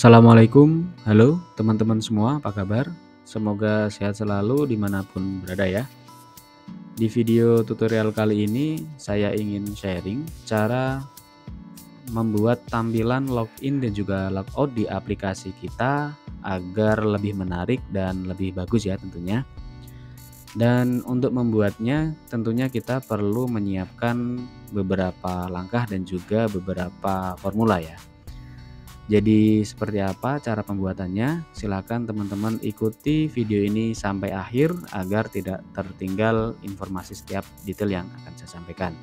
Assalamualaikum, halo teman-teman semua, apa kabar? Semoga sehat selalu dimanapun berada ya. Di video tutorial kali ini saya ingin sharing cara membuat tampilan login dan juga logout di aplikasi kita agar lebih menarik dan lebih bagus ya tentunya. Dan untuk membuatnya tentunya kita perlu menyiapkan beberapa langkah dan juga beberapa formula ya. Jadi seperti apa cara pembuatannya? Silakan teman-teman ikuti video ini sampai akhir agar tidak tertinggal informasi setiap detail yang akan saya sampaikan.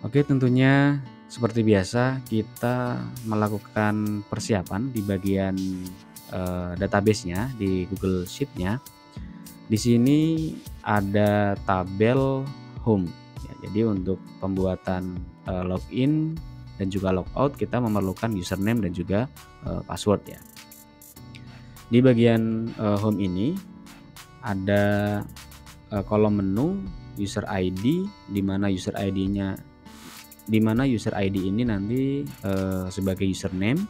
Oke, tentunya seperti biasa kita melakukan persiapan di bagian database-nya di Google Sheet-nya. Di sini ada tabel home. Ya, jadi untuk pembuatan login dan juga logout kita memerlukan username dan juga password ya. Di bagian home ini ada kolom menu user ID di mana user ID ini nanti sebagai username,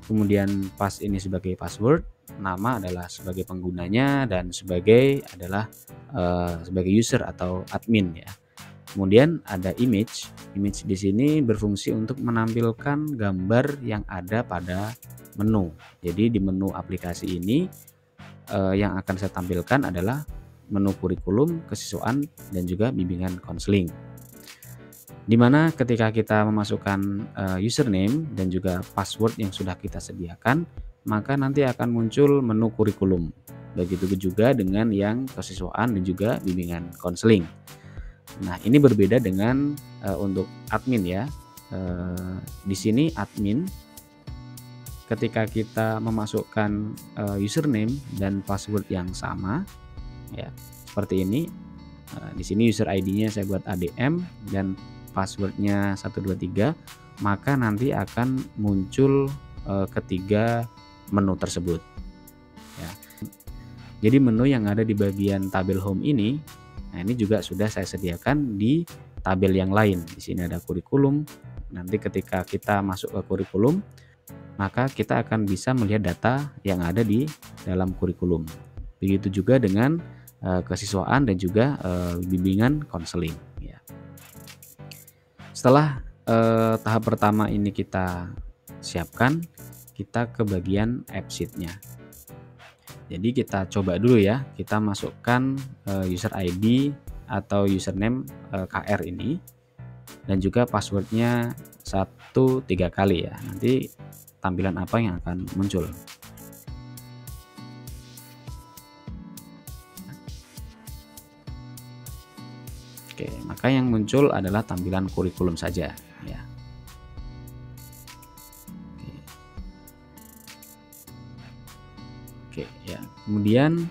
kemudian ini sebagai password, nama adalah sebagai penggunanya dan sebagai user atau admin ya. Kemudian ada image di sini berfungsi untuk menampilkan gambar yang ada pada menu. Jadi di menu aplikasi ini yang akan saya tampilkan adalah menu kurikulum, kesiswaan dan juga bimbingan konseling. Dimana ketika kita memasukkan username dan juga password yang sudah kita sediakan, maka nanti akan muncul menu kurikulum. Begitu juga dengan yang kesiswaan dan juga bimbingan konseling. Nah, ini berbeda dengan untuk admin ya. Di sini admin ketika kita memasukkan username dan password yang sama ya, seperti ini. Di sini user ID-nya saya buat ADM dan passwordnya 123, maka nanti akan muncul ketiga menu tersebut ya. Jadi menu yang ada di bagian tabel home ini, nah ini juga sudah saya sediakan di tabel yang lain. Di sini ada kurikulum. Nanti ketika kita masuk ke kurikulum, maka kita akan bisa melihat data yang ada di dalam kurikulum. Begitu juga dengan kesiswaan dan juga bimbingan konseling ya. Setelah tahap pertama ini kita siapkan, kita ke bagian app sheet-nya. Jadi kita coba dulu ya, kita masukkan user ID atau username KR ini dan juga passwordnya 3 kali ya. Nanti tampilan apa yang akan muncul. Oke, maka yang muncul adalah tampilan kurikulum saja ya. Oke ya, kemudian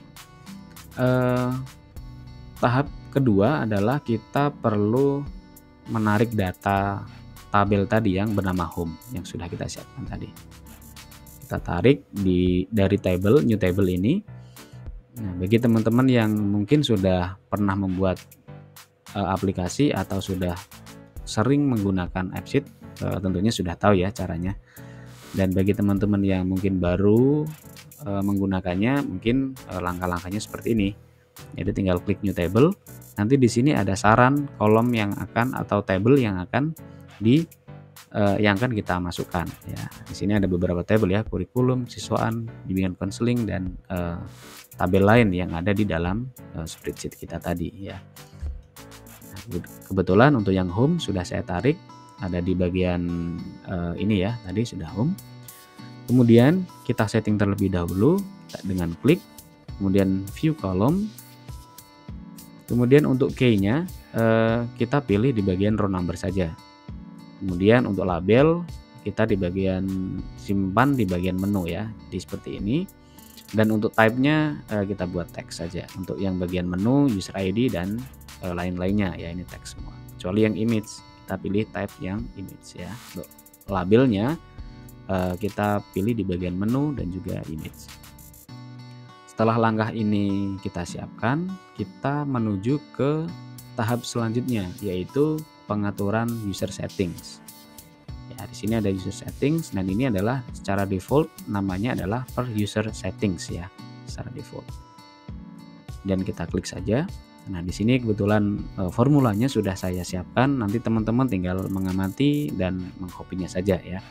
tahap kedua dari kita perlu menarik data tabel tadi yang bernama home yang sudah kita siapkan tadi. Kita tarik dari table new table ini. Nah, bagi teman-teman yang mungkin sudah pernah membuat aplikasi atau sudah sering menggunakan AppSheet, tentunya sudah tahu ya caranya. Dan bagi teman-teman yang mungkin baru menggunakannya, mungkin langkah-langkahnya seperti ini. Jadi tinggal klik new table. Nanti di sini ada saran kolom yang akan atau table yang akan kita masukkan ya. Di sini ada beberapa table ya, kurikulum, siswaan, bimbingan konseling dan tabel lain yang ada di dalam spreadsheet kita tadi ya. Nah, kebetulan untuk yang home sudah saya tarik, ada di bagian ini ya, tadi sudah home. Kemudian kita setting terlebih dahulu dengan klik, kemudian view column. Kemudian untuk key-nya kita pilih di bagian row number saja. Kemudian untuk label kita di bagian simpan di bagian menu ya, di seperti ini. Dan untuk type-nya kita buat teks saja. Untuk yang bagian menu, user ID dan lain-lainnya ya, ini teks semua. Kecuali yang image, kita pilih type yang image ya. Untuk labelnya kita pilih di bagian menu dan juga image. Setelah langkah ini kita siapkan, kita menuju ke tahap selanjutnya, yaitu pengaturan user settings. Ya, di sini ada user settings dan ini adalah secara default namanya adalah per user settings ya, secara default. Dan kita klik saja. Nah, di sini kebetulan formulanya sudah saya siapkan, nanti teman-teman tinggal mengamati dan mengkopinya saja ya.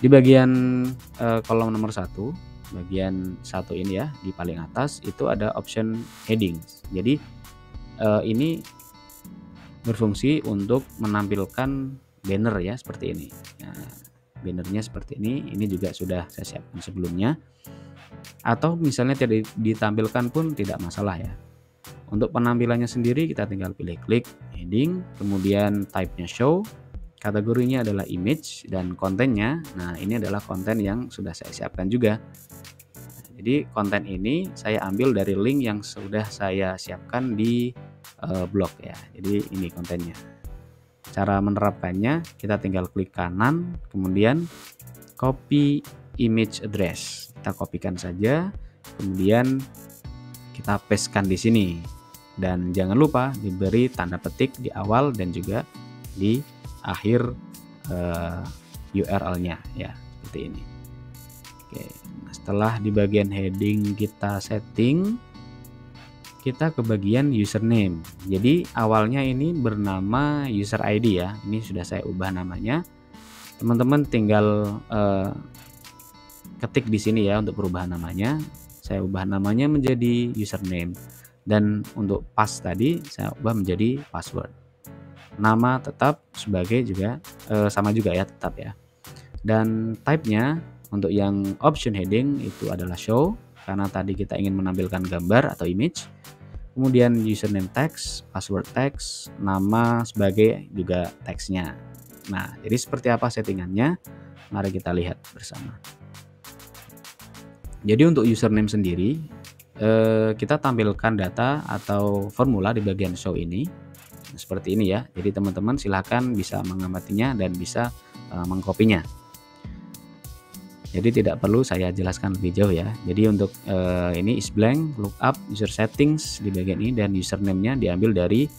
Di bagian kolom nomor 1, bagian 1 ini ya, di paling atas itu ada option headings. Jadi ini berfungsi untuk menampilkan banner ya, seperti ini. Nah, bannernya seperti ini juga sudah saya siapkan sebelumnya. Atau misalnya tidak ditampilkan pun tidak masalah ya. Untuk penampilannya sendiri kita tinggal pilih klik heading, kemudian type-nya show, kategorinya adalah image, dan kontennya, nah ini adalah konten yang sudah saya siapkan juga. Jadi konten ini saya ambil dari link yang sudah saya siapkan di blog ya. Jadi ini kontennya. Cara menerapkannya kita tinggal klik kanan, kemudian copy image address. Kita kopikan saja, kemudian kita pastekan di sini. Dan jangan lupa diberi tanda petik di awal dan juga di akhir URL-nya ya, seperti ini. Oke, nah setelah di bagian heading kita setting, kita ke bagian username. Jadi awalnya ini bernama user ID ya, ini sudah saya ubah namanya. Teman-teman tinggal ketik di sini ya untuk perubahan namanya. Saya ubah namanya menjadi username, dan untuk pass tadi saya ubah menjadi password. Nama tetap sebagai juga sama juga ya, tetap ya. Dan type-nya untuk yang option heading itu adalah show, karena tadi kita ingin menampilkan gambar atau image. Kemudian username text, password text, nama sebagai juga teksnya. Nah, jadi seperti apa settingannya? Mari kita lihat bersama. Jadi untuk username sendiri kita tampilkan data atau formula di bagian show ini seperti ini ya. Jadi teman-teman silahkan bisa mengamatinya dan bisa mengkopinya. Jadi tidak perlu saya jelaskan lebih jauh ya. Jadi untuk ini is blank, lookup, user settings di bagian ini, dan username-nya diambil dari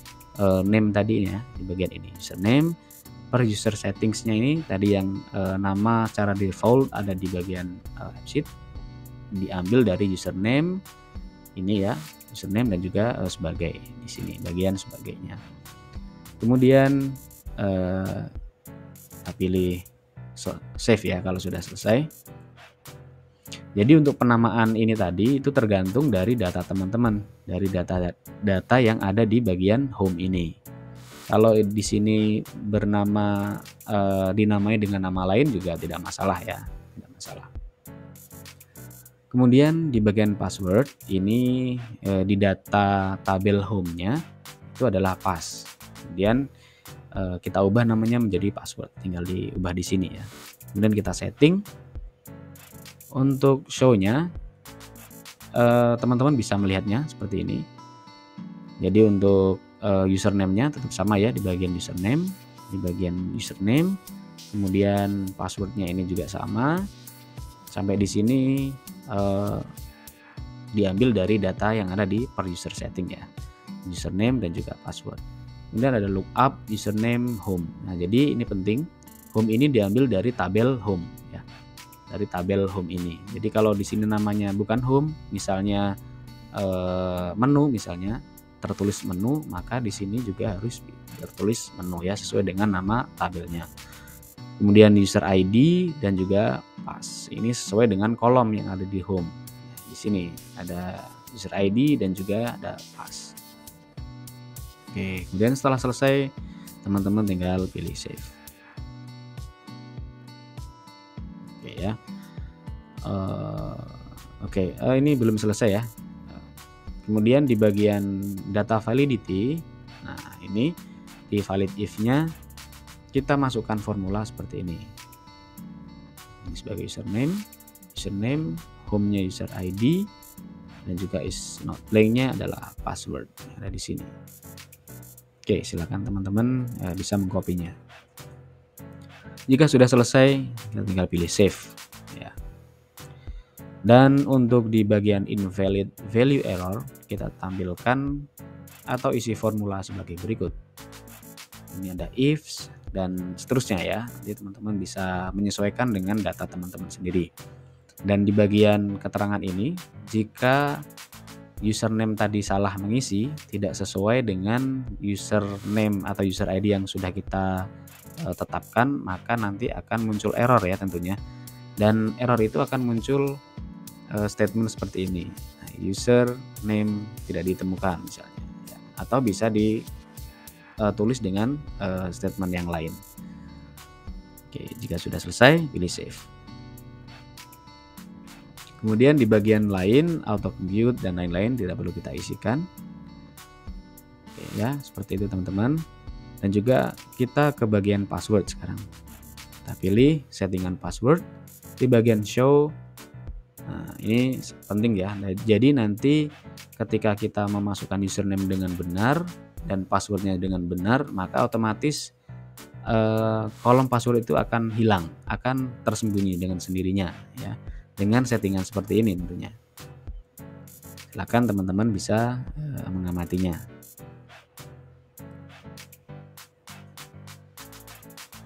name tadi ya, di bagian ini username. Per user settings-nya ini tadi yang nama secara default ada di bagian sheet, diambil dari username ini ya, username dan juga sebagai di sini bagian sebagainya. Kemudian kita pilih save ya kalau sudah selesai. Jadi untuk penamaan ini tadi itu tergantung dari data teman-teman, dari data yang ada di bagian home ini. Kalau di sini bernama dinamai dengan nama lain juga tidak masalah ya, tidak masalah. Kemudian di bagian password ini di data tabel home-nya itu adalah pass. Kemudian kita ubah namanya menjadi password, tinggal diubah di sini ya. Kemudian kita setting. Untuk show-nya teman-teman bisa melihatnya seperti ini. Jadi untuk username-nya tetap sama ya, di bagian username, kemudian password-nya ini juga sama. Sampai di sini diambil dari data yang ada di per user setting ya, username dan juga password. Kemudian ada lookup, username, home. Nah jadi ini penting, home ini diambil dari tabel home ya, dari tabel home ini. Jadi kalau di sini namanya bukan home, misalnya menu misalnya, tertulis menu, maka di sini juga harus tertulis menu ya, sesuai dengan nama tabelnya. Kemudian user ID dan juga pass. Ini sesuai dengan kolom yang ada di home. Di sini ada user ID dan juga ada pass. Oke, kemudian setelah selesai teman-teman tinggal pilih save. Oke ya. Oke, ini belum selesai ya. Kemudian di bagian data validity, nah ini di valid if-nya kita masukkan formula seperti ini. Ini sebagai username, home-nya user ID, dan juga is not blank-nya adalah password yang ada di sini. Oke, silakan teman-teman bisa mengkopinya. Jika sudah selesai, kita tinggal pilih save ya. Dan untuk di bagian invalid value error, kita tampilkan atau isi formula sebagai berikut. Ini ada ifs dan seterusnya ya. Jadi teman-teman bisa menyesuaikan dengan data teman-teman sendiri. Dan di bagian keterangan ini, jika username tadi salah mengisi, tidak sesuai dengan username atau user ID yang sudah kita tetapkan, maka nanti akan muncul error ya tentunya. Dan error itu akan muncul statement seperti ini. Nah, username tidak ditemukan misalnya ya. Atau bisa ditulis dengan statement yang lain. Oke, jika sudah selesai, pilih save. Kemudian di bagian lain, auto compute dan lain-lain tidak perlu kita isikan. Oke, ya, seperti itu teman-teman. Dan juga kita ke bagian password sekarang. Kita pilih settingan password di bagian show. Nah, ini penting ya. Jadi nanti ketika kita memasukkan username dengan benar dan passwordnya dengan benar, maka otomatis kolom password itu akan hilang, akan tersembunyi dengan sendirinya ya. Dengan settingan seperti ini tentunya. Silakan teman-teman bisa mengamatinya.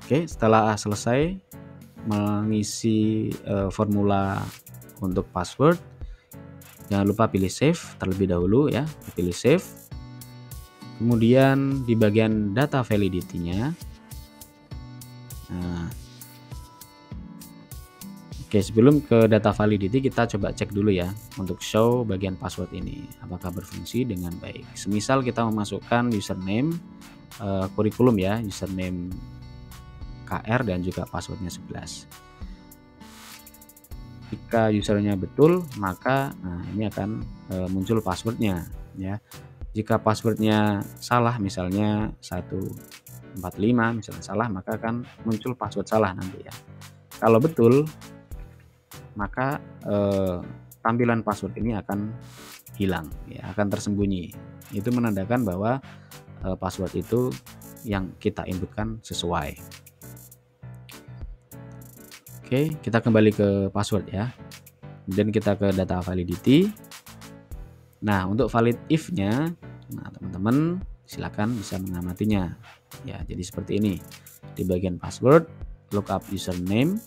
Oke, setelah selesai mengisi formula untuk password, jangan lupa pilih save terlebih dahulu ya, pilih save. Kemudian di bagian data validity-nya, nah, oke, sebelum ke data validity kita coba cek dulu ya untuk show bagian password ini apakah berfungsi dengan baik. Semisal kita memasukkan username kurikulum ya, username KR dan juga passwordnya 11. Jika usernya betul, maka ini akan muncul passwordnya ya. Jika passwordnya salah, misalnya 145 misalnya salah, maka akan muncul password salah nanti ya. Kalau betul, maka tampilan password ini akan hilang ya, akan tersembunyi. Itu menandakan bahwa password itu yang kita inputkan sesuai. Oke, kita kembali ke password ya. Kemudian kita ke data validity. Nah, untuk valid if-nya, nah teman-teman silakan bisa mengamatinya. Ya, jadi seperti ini. Di bagian password, lookup username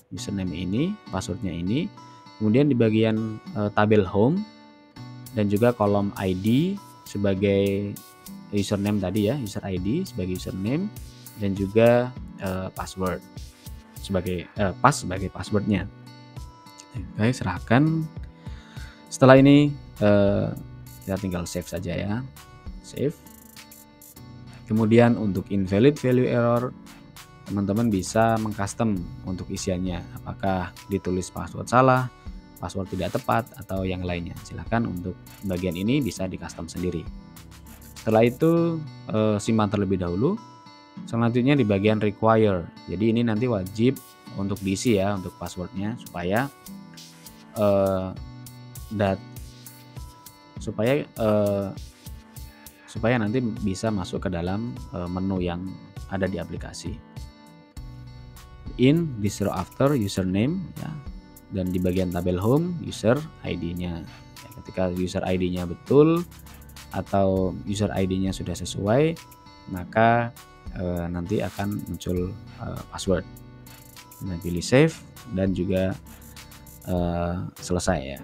ini, passwordnya ini. Kemudian di bagian tabel home dan juga kolom ID sebagai username tadi ya, user ID sebagai username dan juga password sebagai sebagai passwordnya. Oke, serahkan. Setelah ini kita tinggal save saja ya, save. Kemudian untuk invalid value error, teman-teman bisa mengcustom untuk isiannya, apakah ditulis password salah, password tidak tepat, atau yang lainnya. Silahkan untuk bagian ini bisa di custom sendiri. Setelah itu simpan terlebih dahulu. Selanjutnya di bagian require, jadi ini nanti wajib untuk diisi ya untuk passwordnya supaya supaya nanti bisa masuk ke dalam menu yang ada di aplikasi. In distro after username ya, dan di bagian tabel home user ID-nya ya, ketika user ID-nya betul atau user ID-nya sudah sesuai, maka nanti akan muncul password. Nah, pilih save dan juga selesai ya.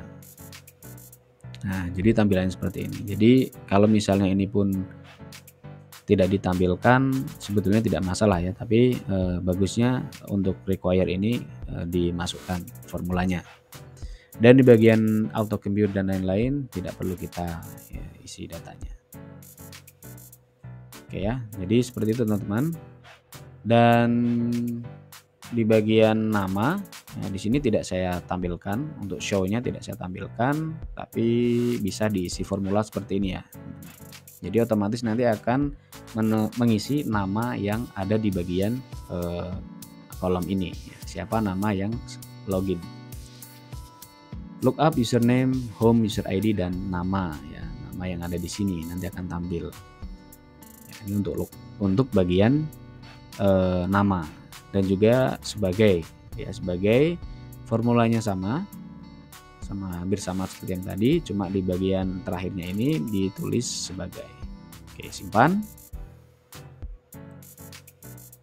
Nah, jadi tampilannya seperti ini. Jadi kalau misalnya ini pun tidak ditampilkan, sebetulnya tidak masalah ya, tapi bagusnya untuk require ini dimasukkan formulanya. Dan di bagian auto compute dan lain-lain tidak perlu kita isi datanya. Oke ya, jadi seperti itu teman-teman. Dan di bagian nama, di sini tidak saya tampilkan, untuk show-nya tidak saya tampilkan, tapi bisa diisi formula seperti ini ya. Jadi otomatis nanti akan mengisi nama yang ada di bagian kolom ini. Siapa nama yang login. Lookup username, home, user ID, dan nama ya, nama yang ada di sini nanti akan tampil. Ini untuk bagian nama dan juga sebagai formulanya sama hampir sama seperti yang tadi, cuma di bagian terakhirnya ini ditulis sebagai. Oke, simpan.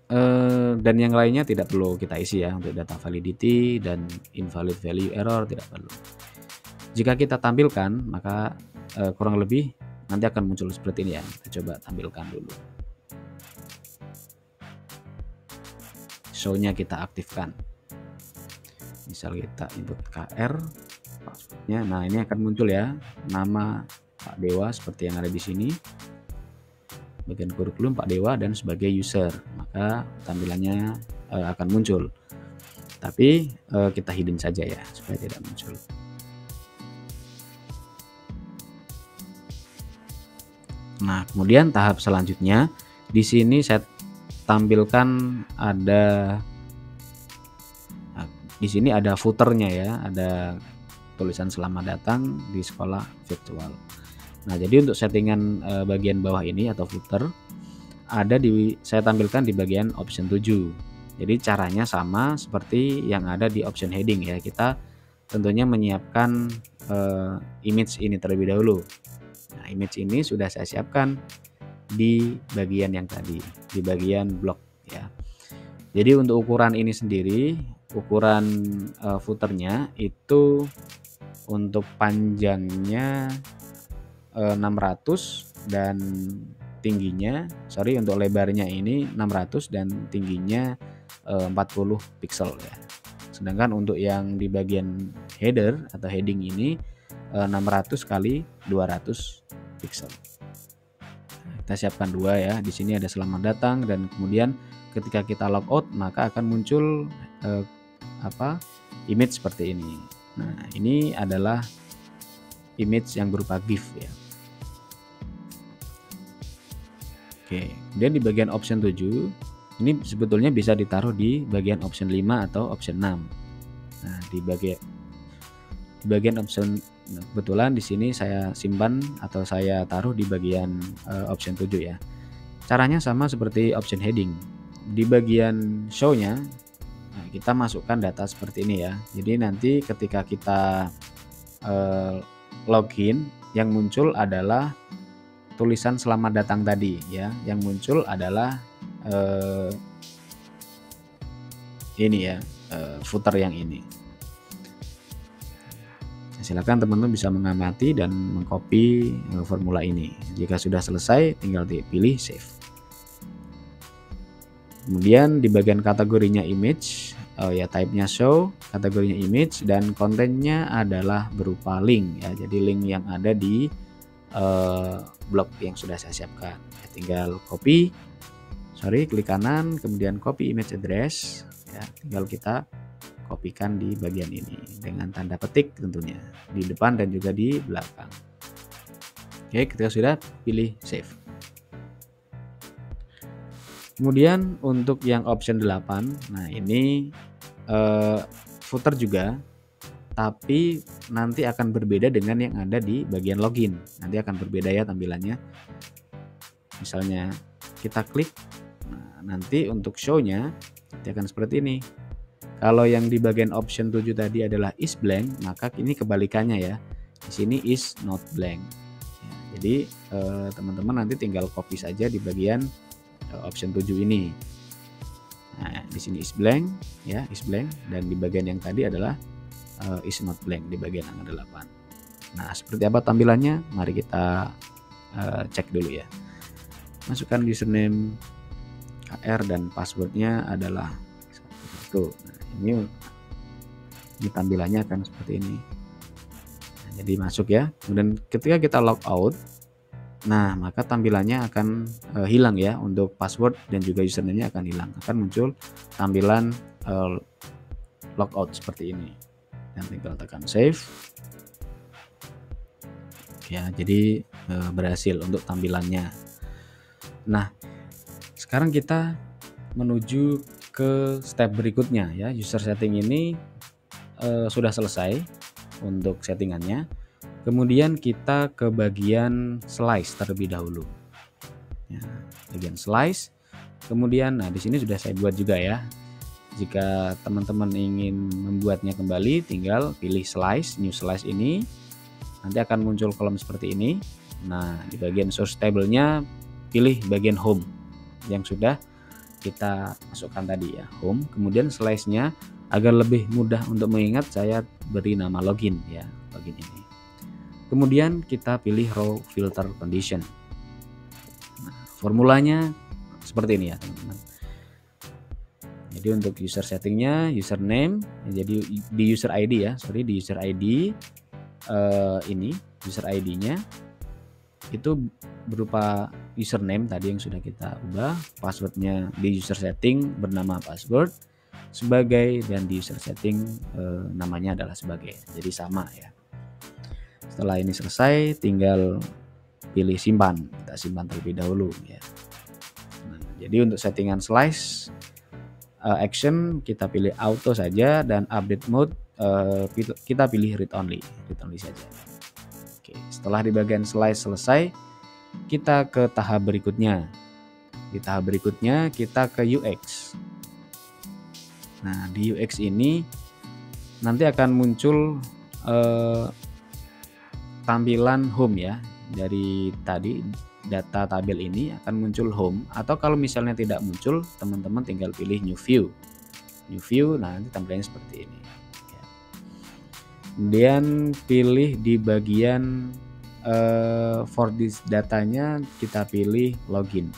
Dan yang lainnya tidak perlu kita isi ya, untuk data validity dan invalid value error tidak perlu. Jika kita tampilkan, maka kurang lebih nanti akan muncul seperti ini ya. Kita coba tampilkan dulu. Show-nya kita aktifkan. Misal kita input KR, passwordnya. Nah, ini akan muncul ya, nama Pak Dewa seperti yang ada di sini. Bagian kurikulum Pak Dewa dan sebagai user, maka tampilannya akan muncul. Tapi kita hidden saja ya supaya tidak muncul. Nah, kemudian tahap selanjutnya di sini saya tampilkan di sini ada footernya ya, ada tulisan selamat datang di sekolah virtual. Nah, jadi untuk settingan bagian bawah ini atau footer saya tampilkan di bagian option 7. Jadi caranya sama seperti yang ada di option heading ya. Kita tentunya menyiapkan image ini terlebih dahulu. Nah, image ini sudah saya siapkan di bagian yang tadi, di bagian blok ya. Jadi untuk ukuran ini sendiri, ukuran footernya itu untuk panjangnya 600 dan tingginya, untuk lebarnya ini 600 dan tingginya 40 pixel ya. Sedangkan untuk yang di bagian header atau heading ini 600 kali 200 pixel. Kita siapkan dua ya. Di sini ada selamat datang dan kemudian ketika kita logout maka akan muncul image seperti ini. Nah, ini adalah image yang berupa GIF ya. Oke, kemudian di bagian option 7 ini sebetulnya bisa ditaruh di bagian option 5 atau option 6. Nah, di bagian option, kebetulan di sini saya simpan atau saya taruh di bagian option 7 ya. Caranya sama seperti option heading. Di bagian show-nya kita masukkan data seperti ini ya. Jadi nanti ketika kita login, yang muncul adalah tulisan selamat datang tadi ya. Yang muncul adalah ini ya, footer yang ini. Silakan teman-teman bisa mengamati dan mengcopy formula ini. Jika sudah selesai, tinggal dipilih save. Kemudian di bagian kategorinya image, type-nya show, kategorinya image, dan kontennya adalah berupa link ya. Jadi link yang ada di blog yang sudah saya siapkan. Ya, tinggal klik kanan, kemudian copy image address ya, tinggal kita kopikan di bagian ini dengan tanda petik tentunya di depan dan juga di belakang. Oke, ketika sudah pilih save. Kemudian untuk yang option 8, nah ini footer juga, tapi nanti akan berbeda dengan yang ada di bagian login. Nanti akan berbeda ya tampilannya. Misalnya kita klik, nah, nanti untuk show-nya nanti akan seperti ini. Kalau yang di bagian option 7 tadi adalah is blank, maka ini kebalikannya ya. Di sini is not blank. Ya, jadi teman-teman nanti tinggal copy saja di bagian option 7 ini. Nah, di sini is blank ya, is blank, dan di bagian yang tadi adalah is not blank di bagian angka 8. Nah, seperti apa tampilannya? Mari kita cek dulu ya. Masukkan username KR dan passwordnya adalah satu. Nah, ini tampilannya akan seperti ini. Nah, jadi masuk ya. Kemudian ketika kita log out, nah maka tampilannya akan hilang ya. Untuk password dan juga username-nya akan hilang. Akan muncul tampilan logout seperti ini. Dan tinggal tekan save. Ya, jadi berhasil untuk tampilannya. Nah, sekarang kita menuju ke step berikutnya ya. User setting ini sudah selesai untuk settingannya. Kemudian kita ke bagian slice terlebih dahulu. Ya, bagian slice. Kemudian, nah di sini sudah saya buat juga ya. Jika teman-teman ingin membuatnya kembali, tinggal pilih slice, new slice ini. Nanti akan muncul kolom seperti ini. Nah, di bagian source table-nya pilih bagian home yang sudah kita masukkan tadi ya, home. Kemudian slash-nya agar lebih mudah untuk mengingat, saya beri nama login ya, login ini. Kemudian kita pilih row filter condition. Nah, formulanya seperti ini ya teman-teman. Jadi untuk user settingnya, username, jadi di user ID ya, di user ID ini user ID-nya itu berupa username tadi yang sudah kita ubah, passwordnya di user setting bernama password sebagai, dan di user setting namanya adalah sebagai, jadi sama ya. Setelah ini selesai, tinggal pilih simpan, kita simpan terlebih dahulu ya. Nah, jadi untuk settingan slash action kita pilih auto saja, dan update mode kita pilih read only saja. Oke, setelah di bagian slash selesai, kita ke tahap berikutnya. Di tahap berikutnya kita ke UX. Nah, di UX ini nanti akan muncul tampilan home ya. Dari tadi data tabel ini akan muncul home, atau kalau misalnya tidak muncul, teman-teman tinggal pilih new view. New view, nah nanti tampilannya seperti ini. Kemudian pilih di bagian for this datanya, kita pilih login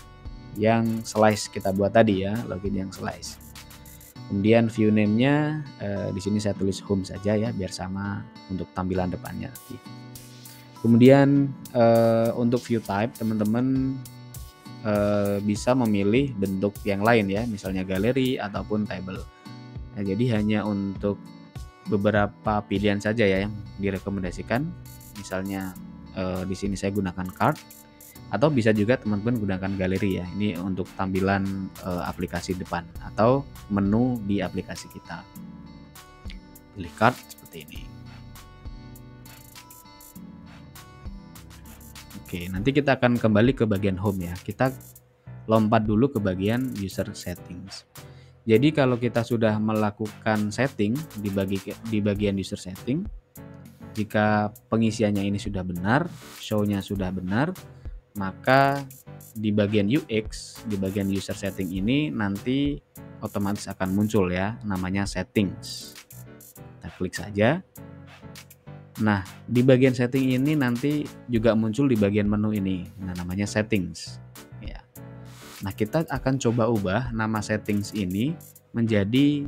yang slash kita buat tadi ya, login yang slash. Kemudian view name-nya di sini saya tulis home saja ya, biar sama untuk tampilan depannya nanti. Kemudian untuk view type, teman-teman bisa memilih bentuk yang lain ya, misalnya galeri ataupun table. Nah, jadi hanya untuk beberapa pilihan saja ya yang direkomendasikan. Misalnya di sini saya gunakan card, atau bisa juga teman-teman gunakan galeri ya. Ini untuk tampilan aplikasi depan atau menu di aplikasi kita. Pilih card seperti ini. Oke, nanti kita akan kembali ke bagian home ya. Kita lompat dulu ke bagian user settings. Jadi kalau kita sudah melakukan setting di bagian user setting, jika pengisiannya ini sudah benar, show-nya sudah benar, maka di bagian UX, di bagian user setting ini nanti otomatis akan muncul ya, namanya settings. Kita klik saja. Nah, di bagian setting ini nanti juga muncul di bagian menu ini, nah namanya settings. Nah, kita akan coba ubah nama settings ini menjadi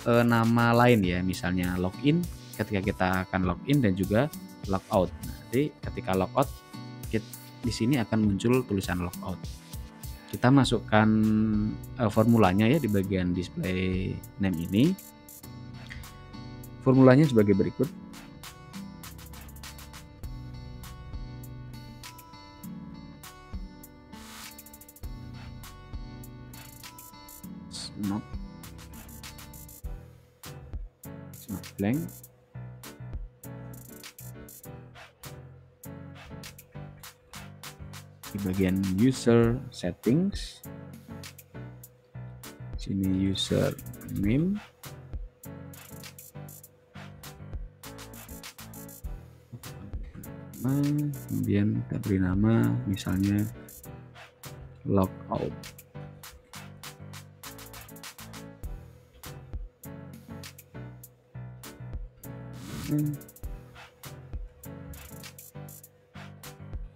nama lain ya, misalnya login, ketika kita akan login, dan juga logout. Nanti ketika logout, di sini akan muncul tulisan logout. Kita masukkan formulanya ya di bagian display name ini. Formulanya sebagai berikut. Not blank. Di bagian user settings, sini user name, kemudian kita beri nama misalnya logout.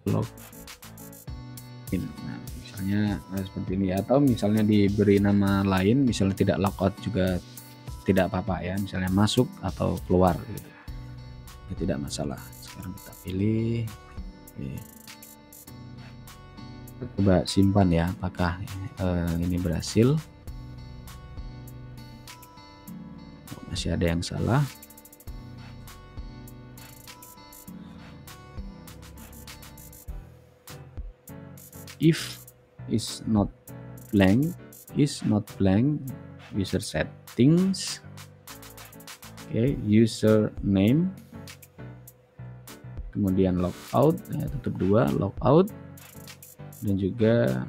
Login. Nah, misalnya seperti ini, atau misalnya diberi nama lain, misalnya tidak logout juga tidak apa-apa ya, misalnya masuk atau keluar gitu. Ya, tidak masalah. Sekarang kita pilih. Oke. Coba simpan ya, apakah ini berhasil. Masih ada yang salah. If is not blank, user settings, okay, user name, kemudian logout, ya, tutup dua, logout, dan juga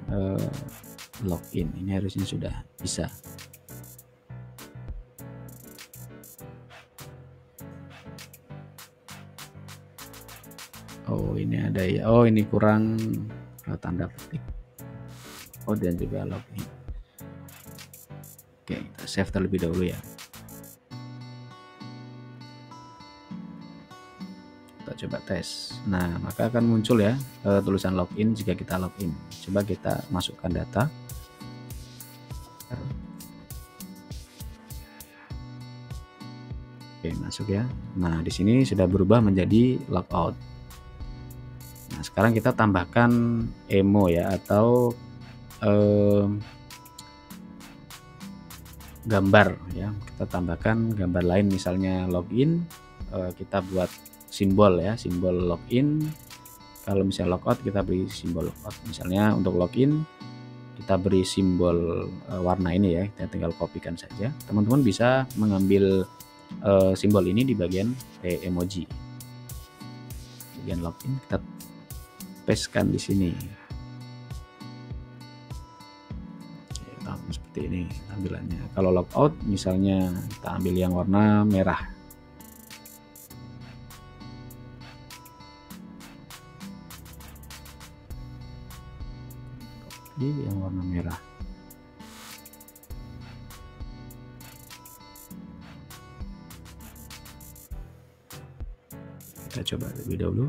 login. Ini harusnya sudah bisa. Oh, ini ada ya. Oh, ini kurang tanda petik. Oh, dan juga login. save terlebih dahulu ya. Kita coba tes. Nah, maka akan muncul ya tulisan login jika kita login. Coba kita masukkan data. Oke, masuk ya. Nah, di sini sudah berubah menjadi logout. Nah, sekarang kita tambahkan emo ya, atau gambar ya. Kita tambahkan gambar lain, misalnya login, kita buat simbol ya, simbol login. Kalau misalnya logout kita beri simbol logout. Misalnya untuk login kita beri simbol warna ini ya, kita tinggal kopikan saja. Teman-teman bisa mengambil simbol ini di bagian emoji, bagian login, kita pastekan di sini. Seperti ini tampilannya. Kalau logout misalnya kita ambil yang warna merah. Kopi yang warna merah. Kita coba lebih dahulu.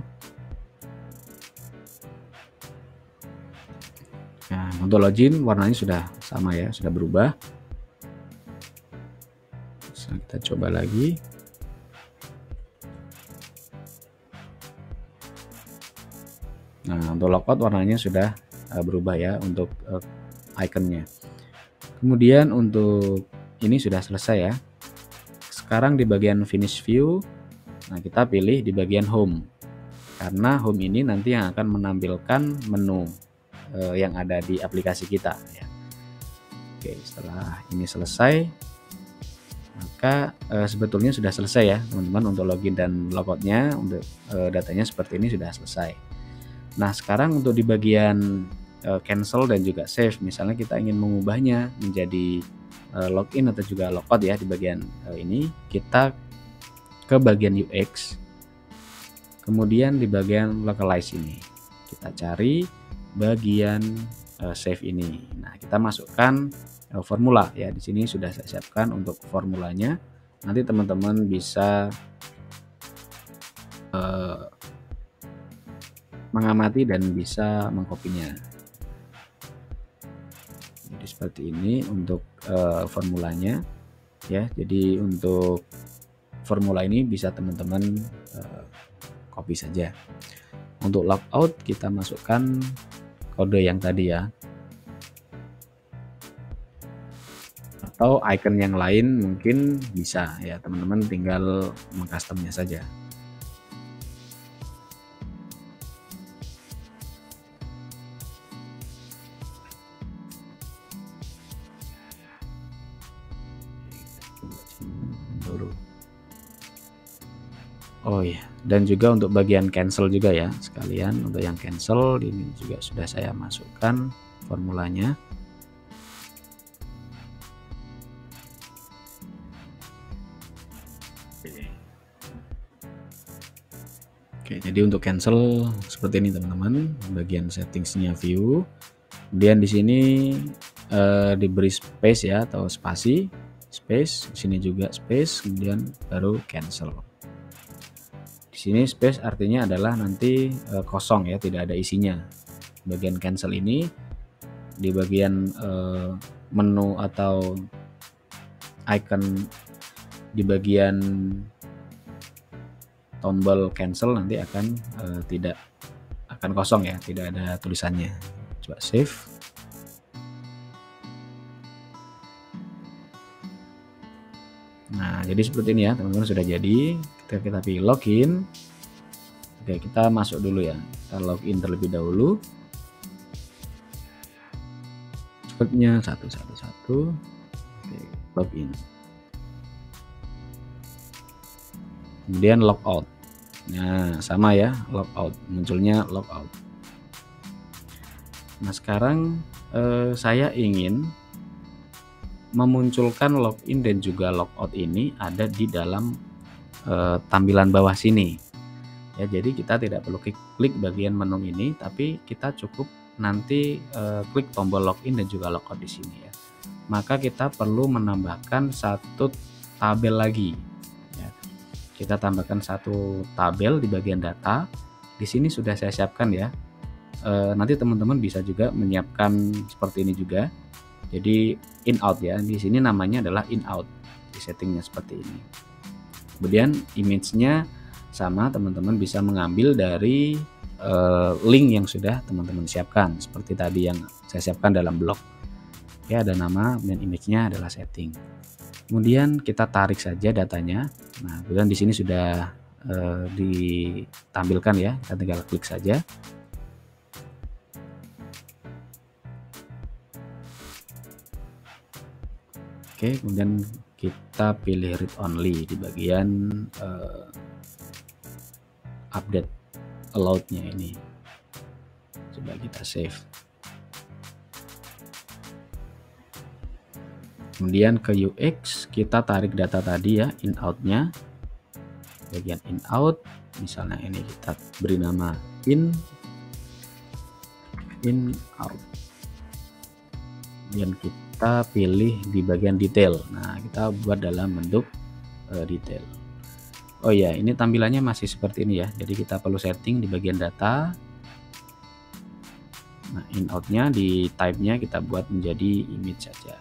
Nah, untuk login warnanya sudah sama ya, sudah berubah. Terus kita coba lagi. Nah, untuk logout warnanya sudah berubah ya untuk ikonnya. Kemudian untuk ini sudah selesai ya. Sekarang di bagian finish view, nah kita pilih di bagian home, karena home ini nanti yang akan menampilkan menu yang ada di aplikasi kita ya. Oke, setelah ini selesai, maka sebetulnya sudah selesai ya teman-teman untuk login dan logoutnya. Untuk datanya seperti ini sudah selesai. Nah, sekarang untuk di bagian cancel dan juga save, misalnya kita ingin mengubahnya menjadi login atau juga logout ya, di bagian ini kita ke bagian UX, kemudian di bagian localize ini kita cari bagian save ini. Nah, kita masukkan formula ya, di sini sudah saya siapkan untuk formulanya. Nanti teman-teman bisa mengamati dan bisa mengkopinya. Jadi seperti ini untuk formulanya ya. Jadi untuk formula ini bisa teman-teman copy saja. Untuk logout kita masukkan kode yang tadi ya, atau icon yang lain mungkin bisa ya, teman-teman tinggal mengcustomnya saja. Oh iya, dan juga untuk bagian cancel juga ya, sekalian untuk yang cancel ini juga sudah saya masukkan formulanya. Oke, jadi untuk cancel seperti ini teman-teman, bagian settingsnya view, kemudian di sini diberi space ya, atau spasi, space, di sini juga space, kemudian baru cancel. Di sini space artinya adalah nanti kosong ya, tidak ada isinya. Bagian cancel ini di bagian menu atau icon di bagian tombol cancel nanti akan tidak akan kosong ya, tidak ada tulisannya. Coba save. Nah, jadi seperti ini ya teman-teman, sudah jadi. Kita pilih login. Oke, kita masuk dulu ya, kita login terlebih dahulu. Cepatnya 111. Oke, login. Kemudian logout. Nah, sama ya, logout, munculnya logout. Nah, sekarang saya ingin memunculkan login dan juga logout ini ada di dalam tampilan bawah sini ya. Jadi kita tidak perlu klik bagian menu ini, tapi kita cukup nanti klik tombol login dan juga logout di sini ya. maka kita perlu menambahkan satu tabel lagi ya. Kita tambahkan satu tabel di bagian data. Di sini sudah saya siapkan ya. Nanti teman-teman bisa juga menyiapkan seperti ini juga. Jadi in out ya. Di sini namanya adalah in out. Di settingnya seperti ini. Kemudian image-nya sama, teman-teman bisa mengambil dari link yang sudah teman-teman siapkan seperti tadi yang saya siapkan dalam blog ya, ada nama dan image-nya adalah setting. Kemudian kita tarik saja datanya. Nah, kemudian di sini sudah ditampilkan ya, kita tinggal klik saja. Oke, kemudian kita pilih read only di bagian update allowed-nya ini. Coba kita save. Kemudian ke UX kita tarik data tadi ya, in out-nya. Bagian in out, misalnya ini kita beri nama in out. Kemudian kita pilih di bagian detail. Nah, kita buat dalam bentuk detail. Oh ya, ini tampilannya masih seperti ini ya. Jadi kita perlu setting di bagian data. Nah, in out-nya di type-nya kita buat menjadi image saja.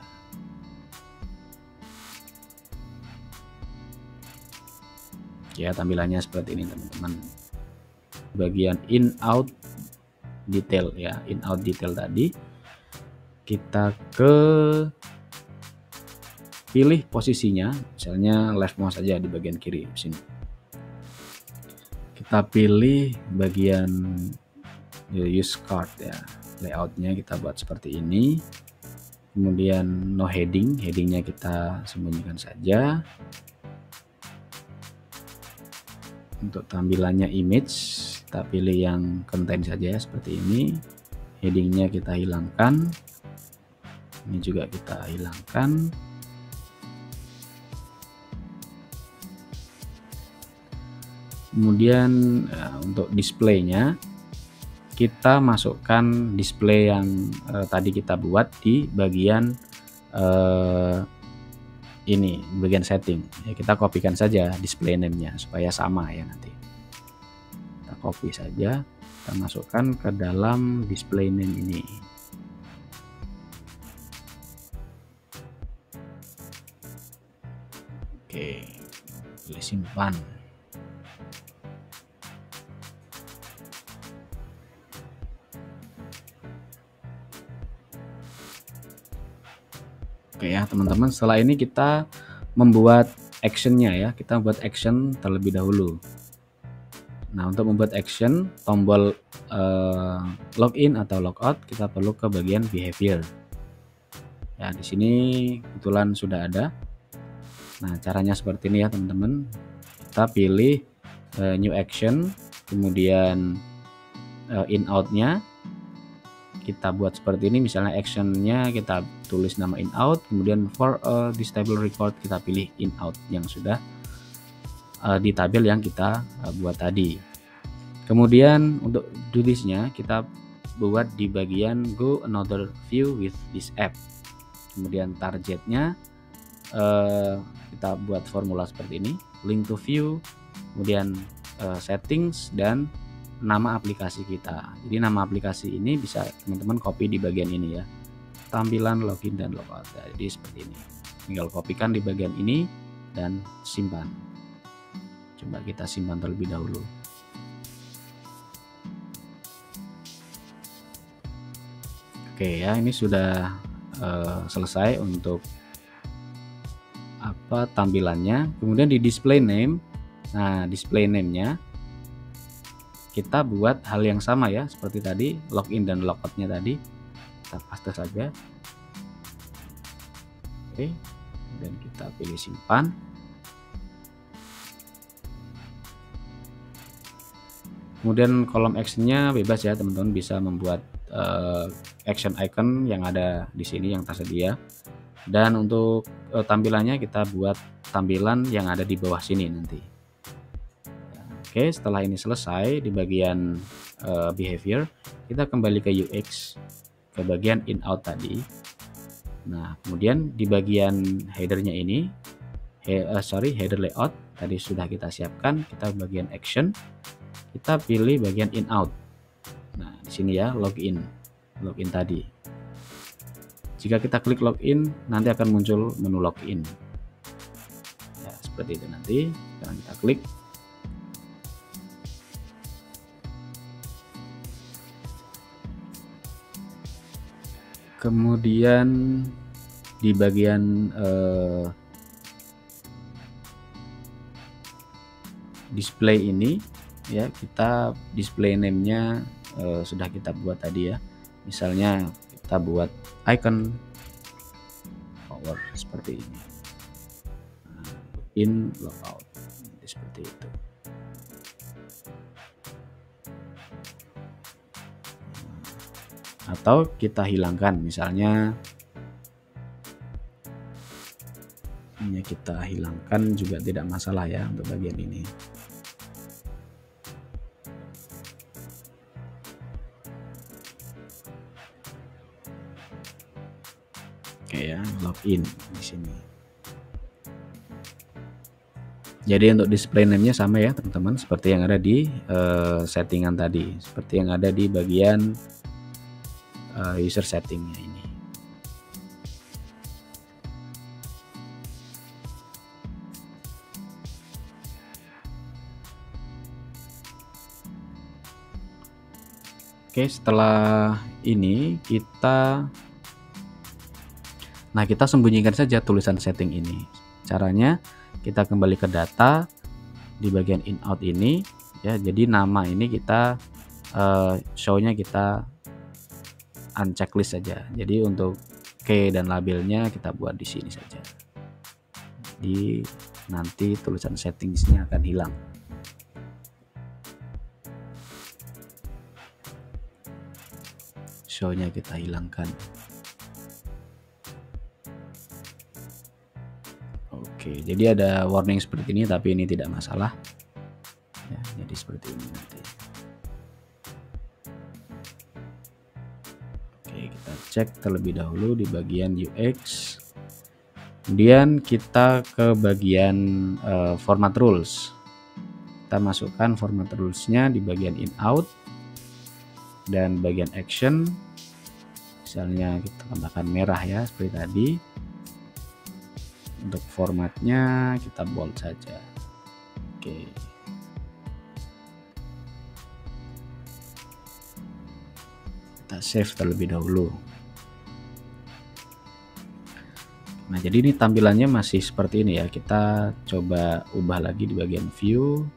Ya, tampilannya seperti ini teman-teman. Bagian in out detail ya, in out detail tadi kita ke pilih posisinya, misalnya left mouse saja di bagian kiri sini. Kita pilih bagian use card ya, layoutnya kita buat seperti ini. Kemudian no heading, headingnya kita sembunyikan saja. Untuk tampilannya image kita pilih yang konten saja ya, seperti ini. Headingnya kita hilangkan, ini juga kita hilangkan. Kemudian untuk displaynya kita masukkan display yang tadi kita buat di bagian ini, bagian setting ya, kita kopikan saja display name-nya supaya sama ya. Nanti kita copy saja, kita masukkan ke dalam display name ini. Oke, pilih simpan. Oke ya teman-teman, setelah ini kita membuat actionnya ya, kita buat action terlebih dahulu. Nah, untuk membuat action, tombol login atau logout kita perlu ke bagian behavior. Ya, di sini kebetulan sudah ada. Nah, caranya seperti ini ya teman-teman. Kita pilih new action, kemudian in out-nya kita buat seperti ini, misalnya actionnya kita tulis nama in out, kemudian for this table record kita pilih in out yang sudah di tabel yang kita buat tadi. Kemudian untuk do this-nya kita buat di bagian go another view with this app. Kemudian targetnya kita buat formula seperti ini, link to view, kemudian settings dan nama aplikasi kita. Jadi nama aplikasi ini bisa teman-teman copy di bagian ini ya, tampilan login dan logout. Jadi seperti ini, tinggal kopikan di bagian ini dan simpan. Coba kita simpan terlebih dahulu. Oke ya, ini sudah selesai untuk tampilannya. Kemudian di display name, nah display name-nya kita buat hal yang sama ya, seperti tadi login dan logout-nya tadi kita paste saja. Oke, dan kita pilih simpan. Kemudian kolom action-nya bebas ya, teman-teman bisa membuat action icon yang ada di sini yang tersedia. Dan untuk tampilannya kita buat tampilan yang ada di bawah sini nanti. Oke, setelah ini selesai di bagian behavior, kita kembali ke UX, ke bagian in out tadi. Nah, kemudian di bagian headernya ini, header layout tadi sudah kita siapkan. Kita bagian action, kita pilih bagian in out. Nah, di sini ya, login tadi. Jika kita klik login, nanti akan muncul menu login. Ya, seperti itu nanti. Sekarang kita klik. Kemudian di bagian display ini ya, kita display name-nya sudah kita buat tadi ya. Misalnya kita buat icon power seperti ini. Nah, in logout seperti itu. Atau kita hilangkan, misalnya ini kita hilangkan juga tidak masalah ya untuk bagian ini. Oke ya, login di sini. Jadi untuk display name-nya sama ya teman-teman, seperti yang ada di settingan tadi, seperti yang ada di bagian user settingnya ini. Oke, setelah ini kita sembunyikan saja tulisan setting ini. Caranya kita kembali ke data di bagian in out ini ya. Jadi nama ini kita show-nya kita unchecklist saja. Jadi untuk key dan labelnya kita buat di sini saja. Jadi nanti tulisan settingsnya akan hilang. Show-nya kita hilangkan. Oke, jadi ada warning seperti ini, tapi ini tidak masalah ya, jadi seperti ini nanti. Oke, kita cek terlebih dahulu di bagian UX, kemudian kita ke bagian format rules. Kita masukkan format rules-nya di bagian in out dan bagian action. Misalnya kita tambahkan merah ya seperti tadi. Untuk formatnya kita bold saja. Oke. Kita save terlebih dahulu. Nah, jadi ini tampilannya masih seperti ini ya. Kita coba ubah lagi di bagian view.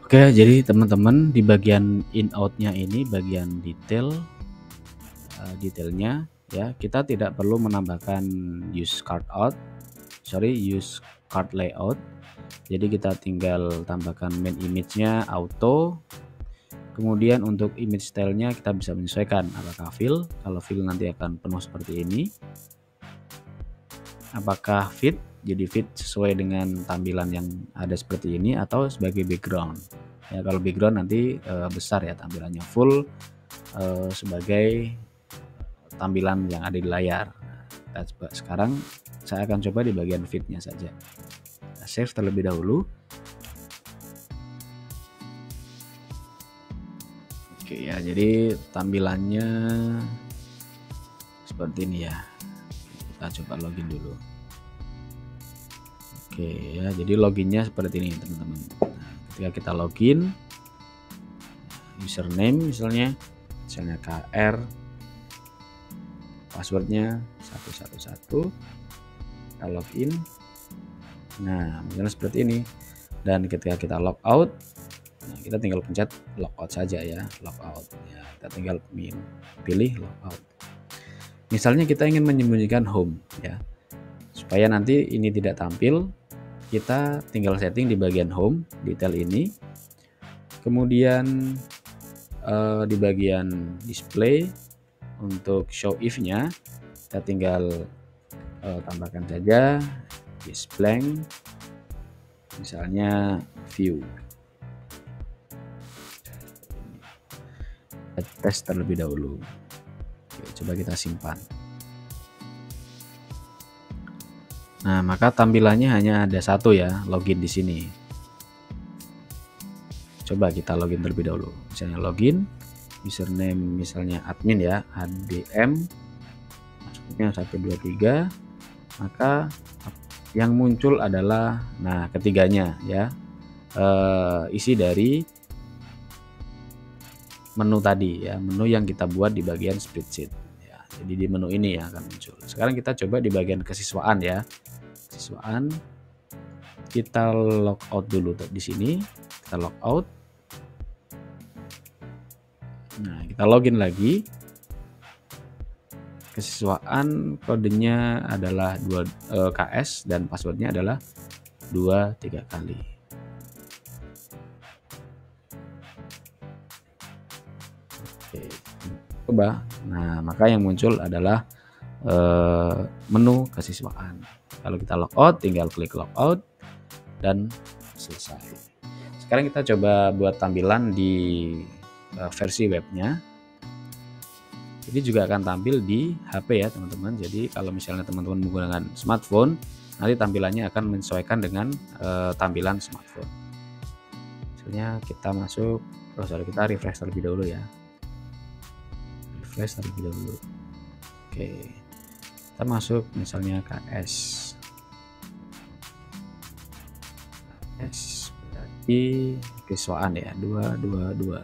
Oke, jadi teman-teman di bagian in out-nya ini, bagian detailnya ya, kita tidak perlu menambahkan use card layout. Jadi kita tinggal tambahkan main image-nya auto. Kemudian untuk image style-nya kita bisa menyesuaikan, apakah fill, kalau fill nanti akan penuh seperti ini. Apakah fit, jadi fit sesuai dengan tampilan yang ada seperti ini, atau sebagai background ya. Kalau background nanti besar ya tampilannya, full sebagai tampilan yang ada di layar. Nah, sekarang saya akan coba di bagian fitnya saja. Kita save terlebih dahulu. Oke ya, jadi tampilannya seperti ini ya. Kita coba login dulu. Oke ya, jadi loginnya seperti ini teman-teman. Nah, ketika kita login, username misalnya KR, passwordnya 111, kita login. Nah, misalnya seperti ini. Dan ketika kita log out, Nah, kita tinggal pencet logout saja ya, logout. Ya, kita tinggal pilih logout. Misalnya kita ingin menyembunyikan home ya. Supaya nanti ini tidak tampil, kita tinggal setting di bagian home, detail ini. Kemudian di bagian display untuk show if-nya kita tinggal tambahkan saja display, misalnya view. Tes terlebih dahulu. Oke, coba kita simpan. Nah, maka tampilannya hanya ada satu ya, login di sini. Coba kita login terlebih dahulu. Misalnya login, username misalnya admin ya, adm, masuknya 123, maka yang muncul adalah, nah ketiganya ya, isi dari menu tadi ya, menu yang kita buat di bagian spreadsheet ya. Jadi di menu ini ya akan muncul. Sekarang kita coba di bagian kesiswaan ya, kesiswaan kita logout dulu di sini, kita logout. Nah, kita login lagi. Kesiswaan kodenya adalah 2 KS dan passwordnya adalah 2-3 kali. Oke, coba. Nah, maka yang muncul adalah menu kesiswaan. Kalau kita logout, tinggal klik logout dan selesai. Sekarang kita coba buat tampilan di versi webnya. Ini juga akan tampil di HP ya teman-teman. Jadi kalau misalnya teman-teman menggunakan smartphone, nanti tampilannya akan menyesuaikan dengan tampilan smartphone. Misalnya kita masuk browser kita, refresh terlebih dahulu ya. Refresh terlebih dahulu. Oke, kita masuk misalnya KS. KS berarti kesiswaan ya, 222.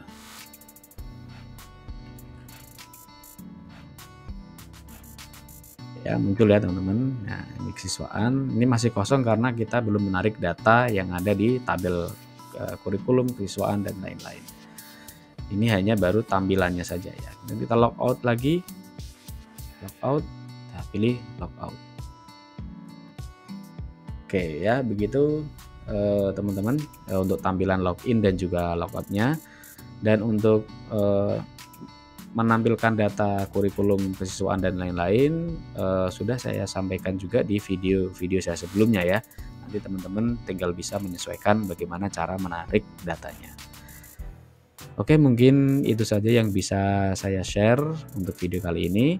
Ya, muncul ya teman-teman. Nah, ini kesiswaan ini masih kosong karena kita belum menarik data yang ada di tabel kurikulum, kesiswaan dan lain-lain. Ini hanya baru tampilannya saja ya. Dan kita logout lagi, logout, kita pilih logout. Oke ya, begitu teman-teman untuk tampilan login dan juga logoutnya. Dan untuk menampilkan data kurikulum, kesiswaan dan lain-lain sudah saya sampaikan juga di video-video saya sebelumnya ya. Nanti teman-teman tinggal bisa menyesuaikan bagaimana cara menarik datanya. Oke, mungkin itu saja yang bisa saya share untuk video kali ini.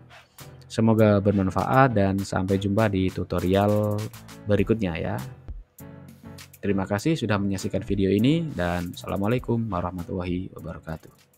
Semoga bermanfaat dan sampai jumpa di tutorial berikutnya ya. Terima kasih sudah menyaksikan video ini dan assalamualaikum warahmatullahi wabarakatuh.